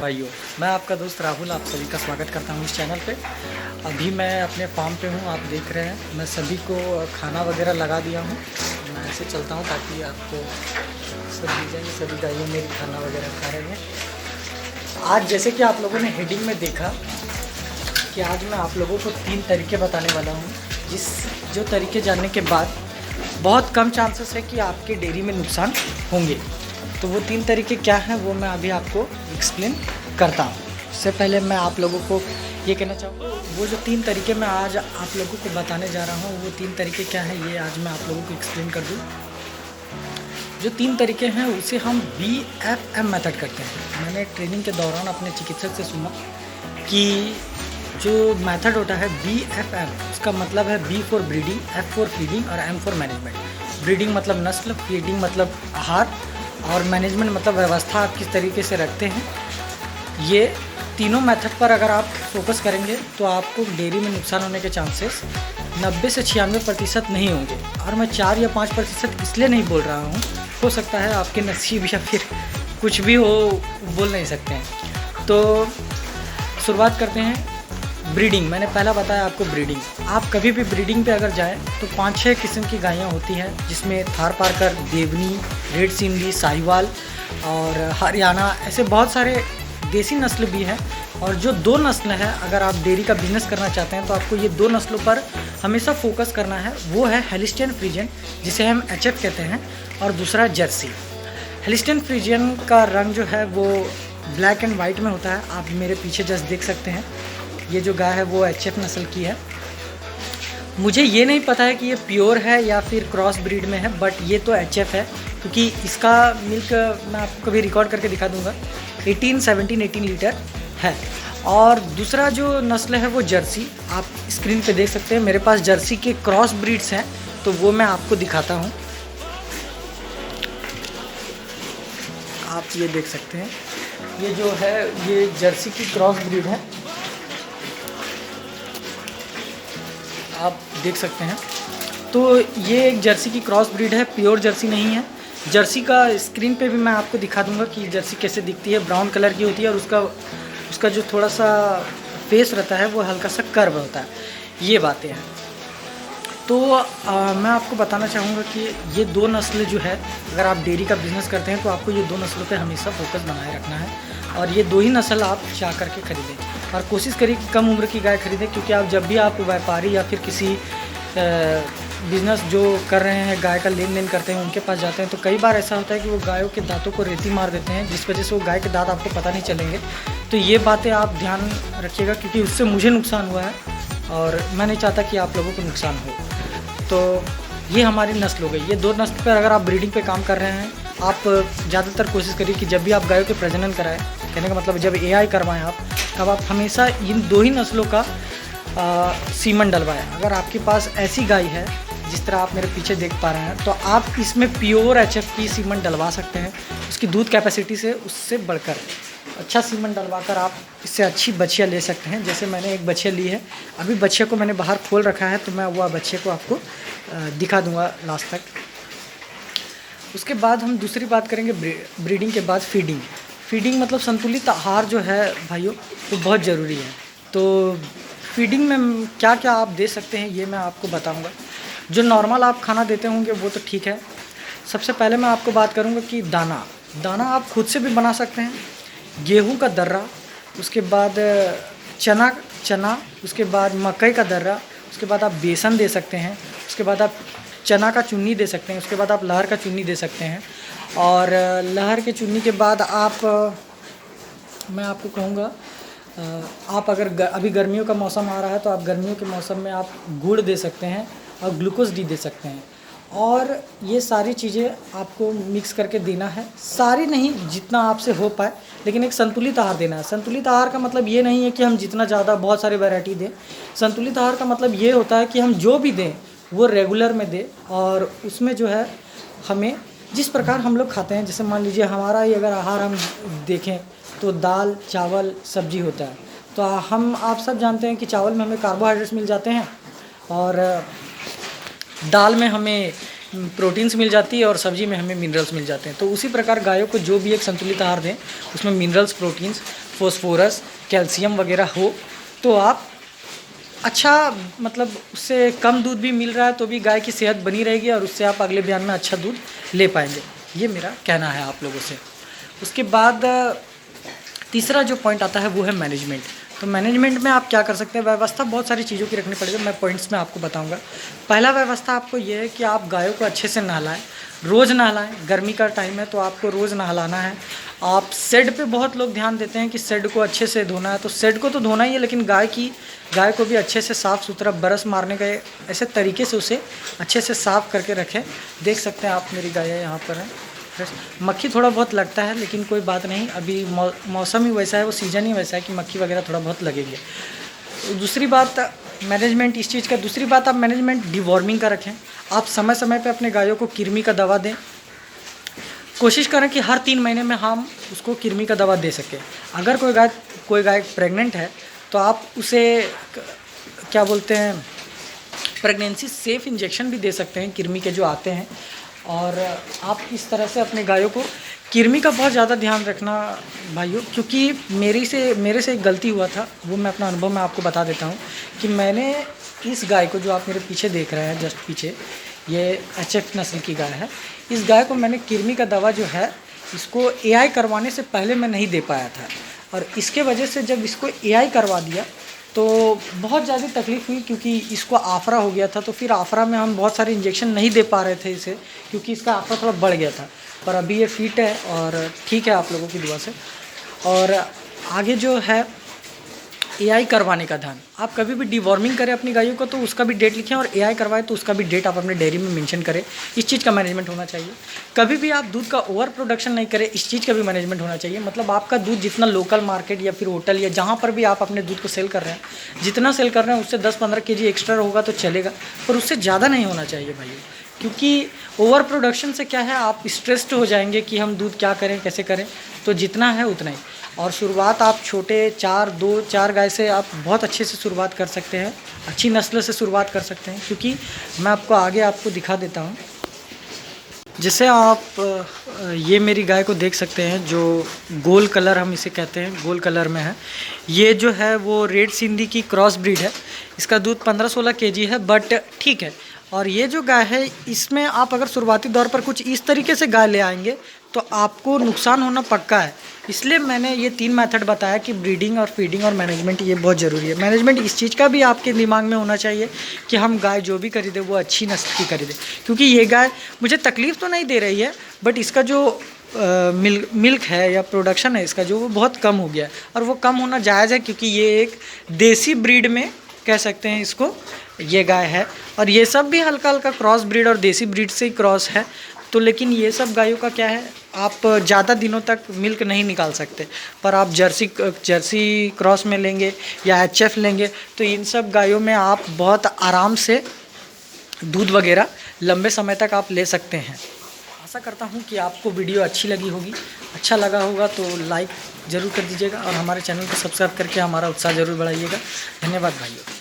भाइयों, मैं आपका दोस्त राहुल आप सभी का स्वागत करता हूं इस चैनल पे। अभी मैं अपने फार्म पे हूं, आप देख रहे हैं। मैं सभी को खाना वगैरह लगा दिया हूं। मैं ऐसे चलता हूं ताकि आपको सब मिल जाएंगे। सभी गाइयों मेरी खाना वगैरह खा रहे हैं। आज जैसे कि आप लोगों ने हेडिंग में देखा कि आज मैं आप लोगों को 3 तरीके बताने वाला हूँ, जो तरीके जानने के बाद बहुत कम चांसेस है कि आपके डेयरी में नुकसान होंगे। तो वो 3 तरीके क्या हैं वो मैं अभी आपको एक्सप्लेन करता हूँ। इससे पहले मैं आप लोगों को ये कहना चाहूँगा, वो जो 3 तरीके मैं आज आप लोगों को बताने जा रहा हूँ वो 3 तरीके क्या हैं ये आज मैं आप लोगों को एक्सप्लेन कर दूँ। जो 3 तरीके हैं उसे हम BFM मेथड करते हैं। मैंने ट्रेनिंग के दौरान अपने चिकित्सक से सुना कि जो मेथड होता है BFM, उसका मतलब है B for breeding, F for feeding और M फॉर मैनेजमेंट। ब्रीडिंग मतलब नस्ल, फीडिंग मतलब आहार और मैनेजमेंट मतलब व्यवस्था आप किस तरीके से रखते हैं। ये तीनों मेथड पर अगर आप फोकस करेंगे तो आपको डेयरी में नुकसान होने के चांसेस 90 से 96% नहीं होंगे। और मैं 4 या 5% इसलिए नहीं बोल रहा हूँ, हो सकता है आपके नसीब या फिर कुछ भी हो, बोल नहीं सकते हैं। तो शुरुआत करते हैं ब्रीडिंग। मैंने पहला बताया आपको ब्रीडिंग। आप कभी भी ब्रीडिंग पे अगर जाएं तो 5-6 किस्म की गायें होती हैं, जिसमें थारपारकर, देवनी, रेड सिंधी, साहिवाल और हरियाणा, ऐसे बहुत सारे देसी नस्ल भी हैं। और जो 2 नस्ल हैं, अगर आप डेयरी का बिजनेस करना चाहते हैं तो आपको ये 2 नस्लों पर हमेशा फोकस करना है। वो है हेलिस्टियन फ्रीजियन, जिसे हम HF कहते हैं, और दूसरा जर्सी। हेलिस्टियन फ्रीजियन का रंग जो है वो ब्लैक एंड वाइट में होता है। आप मेरे पीछे जस्ट देख सकते हैं, ये जो गाय है वो HF नस्ल की है। मुझे ये नहीं पता है कि ये प्योर है या फिर क्रॉस ब्रीड में है, बट ये तो HF है, क्योंकि इसका मिल्क मैं आपको कभी रिकॉर्ड करके दिखा दूंगा, 18 लीटर है। और दूसरा जो नस्ल है वो जर्सी, आप स्क्रीन पे देख सकते हैं। मेरे पास जर्सी के क्रॉस ब्रीड्स हैं, तो वो मैं आपको दिखाता हूँ। आप ये देख सकते हैं, ये जो है ये जर्सी की क्रॉस ब्रीड है, आप देख सकते हैं। तो ये एक जर्सी की क्रॉस ब्रीड है, प्योर जर्सी नहीं है। जर्सी का स्क्रीन पे भी मैं आपको दिखा दूंगा कि जर्सी कैसे दिखती है। ब्राउन कलर की होती है और उसका जो थोड़ा सा फेस रहता है वो हल्का सा कर्व होता है। ये बातें हैं। तो मैं आपको बताना चाहूँगा कि ये 2 नस्ल जो है, अगर आप डेयरी का बिज़नेस करते हैं तो आपको ये 2 नस्लों पे हमेशा फोकस बनाए रखना है। और ये 2 ही नस्ल आप जा करके ख़रीदें और कोशिश करिए कि कम उम्र की गाय खरीदें, क्योंकि आप जब भी आप व्यापारी या फिर किसी बिज़नेस जो कर रहे हैं, गाय का लेन देन करते हैं, उनके पास जाते हैं तो कई बार ऐसा होता है कि वो गायों के दांतों को रेती मार देते हैं, जिस वजह से वो गाय के दांत आपको पता नहीं चलेंगे। तो ये बातें आप ध्यान रखिएगा, क्योंकि उससे मुझे नुकसान हुआ है और मैं नहीं चाहता कि आप लोगों को नुकसान हो। तो ये हमारी नस्ल हो गई। ये 2 नस्ल पर अगर आप ब्रीडिंग पे काम कर रहे हैं, आप ज़्यादातर कोशिश करिए कि जब भी आप गायों के प्रजनन कराएं, कहने का मतलब जब AI करवाएं आप, तब आप हमेशा इन 2 ही नस्लों का सीमन डलवाएं। अगर आपके पास ऐसी गाय है जिस तरह आप मेरे पीछे देख पा रहे हैं, तो आप इसमें प्योर HF की सीमन डलवा सकते हैं। उसकी दूध कैपेसिटी से उससे बढ़कर अच्छा सीमन डलवाकर आप इससे अच्छी बछिया ले सकते हैं। जैसे मैंने एक बछिया ली है, अभी बछिया को मैंने बाहर खोल रखा है, तो मैं वो बछिया को आपको दिखा दूंगा लास्ट तक। उसके बाद हम दूसरी बात करेंगे ब्रीडिंग के बाद फीडिंग। फीडिंग मतलब संतुलित आहार जो है भाइयों, वो बहुत ज़रूरी है। तो फीडिंग में क्या क्या आप दे सकते हैं ये मैं आपको बताऊंगा। जो नॉर्मल आप खाना देते होंगे वो तो ठीक है। सबसे पहले मैं आपको बात करूंगा कि दाना आप खुद से भी बना सकते हैं। गेहूं का दर्रा, उसके बाद चना, उसके बाद मकई का दर्रा, उसके बाद आप बेसन दे सकते हैं, उसके बाद आप चना का चुन्नी दे सकते हैं, उसके बाद आप लहर का चुन्नी दे सकते हैं। और लहर के चुन्नी के बाद आप मैं आपको कहूँगा, आप अगर अभी गर्मियों का मौसम आ रहा है तो आप गर्मियों के मौसम में आप गुड़ दे सकते हैं और ग्लूकोज डी दे सकते हैं। और ये सारी चीज़ें आपको मिक्स करके देना है। सारी नहीं, जितना आपसे हो पाए, लेकिन एक संतुलित आहार देना है। संतुलित आहार का मतलब ये नहीं है कि हम जितना ज़्यादा बहुत सारे वैरायटी दें। संतुलित आहार का मतलब ये होता है कि हम जो भी दें वो रेगुलर में दें, और उसमें जो है हमें जिस प्रकार हम लोग खाते हैं, जैसे मान लीजिए हमारा ही अगर आहार हम देखें तो दाल, चावल, सब्जी होता है। तो आप सब जानते हैं कि चावल में हमें कार्बोहाइड्रेट्स मिल जाते हैं और दाल में हमें प्रोटीन्स मिल जाती है और सब्जी में हमें मिनरल्स मिल जाते हैं। तो उसी प्रकार गायों को जो भी एक संतुलित आहार दें, उसमें मिनरल्स, प्रोटीन्स, फॉस्फोरस, कैल्शियम वगैरह हो, तो आप अच्छा मतलब उससे कम दूध भी मिल रहा है तो भी गाय की सेहत बनी रहेगी और उससे आप अगले बयान में अच्छा दूध ले पाएंगे। ये मेरा कहना है आप लोगों से। उसके बाद तीसरा जो पॉइंट आता है वो है मैनेजमेंट। तो मैनेजमेंट में आप क्या कर सकते हैं, व्यवस्था बहुत सारी चीज़ों की रखनी पड़ेगी, मैं पॉइंट्स में आपको बताऊंगा। पहला व्यवस्था आपको ये है कि आप गायों को अच्छे से नहलाएं, रोज़ नहलाएं। गर्मी का टाइम है तो आपको रोज़ नहलाना है। आप शेड पे बहुत लोग ध्यान देते हैं कि शेड को अच्छे से धोना है, तो शेड को तो धोना ही है, लेकिन गाय को भी अच्छे से साफ़ सुथरा बरस मारने का ऐसे तरीके से उसे अच्छे से साफ़ करके रखें। देख सकते हैं आप मेरी गाय यहाँ पर है। मक्खी थोड़ा बहुत लगता है लेकिन कोई बात नहीं, अभी मौसम ही वैसा है, वो सीज़न ही वैसा है कि मक्खी वगैरह थोड़ा बहुत लगेगी। दूसरी बात मैनेजमेंट इस चीज़ का, दूसरी बात आप मैनेजमेंट डिवॉर्मिंग का रखें। आप समय समय पे अपने गायों को कृमि का दवा दें। कोशिश करें कि हर 3 महीने में हम उसको कृमि का दवा दे सकें। अगर कोई गाय प्रेग्नेंट है तो आप उसे क्या बोलते हैं, प्रेगनेंसी सेफ इंजेक्शन भी दे सकते हैं कृमि के जो आते हैं। और आप इस तरह से अपने गायों को कृमि का बहुत ज़्यादा ध्यान रखना भाइयों, क्योंकि मेरे से एक गलती हुआ था, वो मैं अपना अनुभव में आपको बता देता हूँ कि मैंने इस गाय को, जो आप मेरे पीछे देख रहे हैं जस्ट पीछे, ये HF नस्ल की गाय है। इस गाय को मैंने कृमि का दवा जो है इसको AI करवाने से पहले मैं नहीं दे पाया था, और इसके वजह से जब इसको AI करवा दिया तो बहुत ज़्यादा तकलीफ़ हुई, क्योंकि इसको आफरा हो गया था। तो फिर आफरा में हम बहुत सारे इंजेक्शन नहीं दे पा रहे थे इसे, क्योंकि इसका आफरा थोड़ा बढ़ गया था। पर अभी ये फिट है और ठीक है आप लोगों की दुआ से। और आगे जो है AI करवाने का ध्यान, आप कभी भी डिवॉर्मिंग करें अपनी गायों को तो उसका भी डेट लिखें, और AI करवाएं तो उसका भी डेट आप अपने डेयरी में मेंशन करें। इस चीज़ का मैनेजमेंट होना चाहिए। कभी भी आप दूध का ओवर प्रोडक्शन नहीं करें, इस चीज़ का भी मैनेजमेंट होना चाहिए। मतलब आपका दूध जितना लोकल मार्केट या फिर होटल या जहाँ पर भी आप अपने दूध को सेल कर रहे हैं, जितना सेल कर रहे हैं उससे 10-15 kg एक्स्ट्रा होगा तो चलेगा, पर उससे ज़्यादा नहीं होना चाहिए भाई। क्योंकि ओवर प्रोडक्शन से क्या है, आप स्ट्रेस्ड हो जाएंगे कि हम दूध क्या करें, कैसे करें। तो जितना है उतना ही। और शुरुआत आप छोटे 2-4 गाय से आप बहुत अच्छे से शुरुआत कर सकते हैं, अच्छी नस्ल से शुरुआत कर सकते हैं। क्योंकि मैं आपको दिखा देता हूँ। जैसे आप ये मेरी गाय को देख सकते हैं, जो गोल कलर हम इसे कहते हैं, गोल कलर में है। ये जो है वो रेड सिंधी की क्रॉस ब्रीड है। इसका दूध 15-16 kg है, बट ठीक है। और ये जो गाय है, इसमें आप अगर शुरुआती दौर पर कुछ इस तरीके से गाय ले आएंगे तो आपको नुकसान होना पक्का है। इसलिए मैंने ये 3 मेथड बताया कि ब्रीडिंग और फीडिंग और मैनेजमेंट, ये बहुत ज़रूरी है। मैनेजमेंट इस चीज़ का भी आपके दिमाग में होना चाहिए कि हम गाय जो भी खरीदें वो अच्छी नस्ल की खरीदें। क्योंकि ये गाय मुझे तकलीफ़ तो नहीं दे रही है, बट इसका जो मिल्क है या प्रोडक्शन है इसका जो, वो बहुत कम हो गया है। और वो कम होना जायज़ है, क्योंकि ये एक देसी ब्रीड में कह सकते हैं इसको, ये गाय है। और ये सब भी हल्का हल्का क्रॉस ब्रीड और देसी ब्रीड से ही क्रॉस है। तो लेकिन ये सब गायों का क्या है, आप ज़्यादा दिनों तक मिल्क नहीं निकाल सकते। पर आप जर्सी क्रॉस में लेंगे या HF लेंगे तो इन सब गायों में आप बहुत आराम से दूध वगैरह लंबे समय तक आप ले सकते हैं। आशा करता हूँ कि आपको वीडियो अच्छी लगी होगी। अच्छा लगा होगा तो लाइक ज़रूर कर दीजिएगा और हमारे चैनल को सब्सक्राइब करके हमारा उत्साह ज़रूर बढ़ाइएगा। धन्यवाद भाइयों।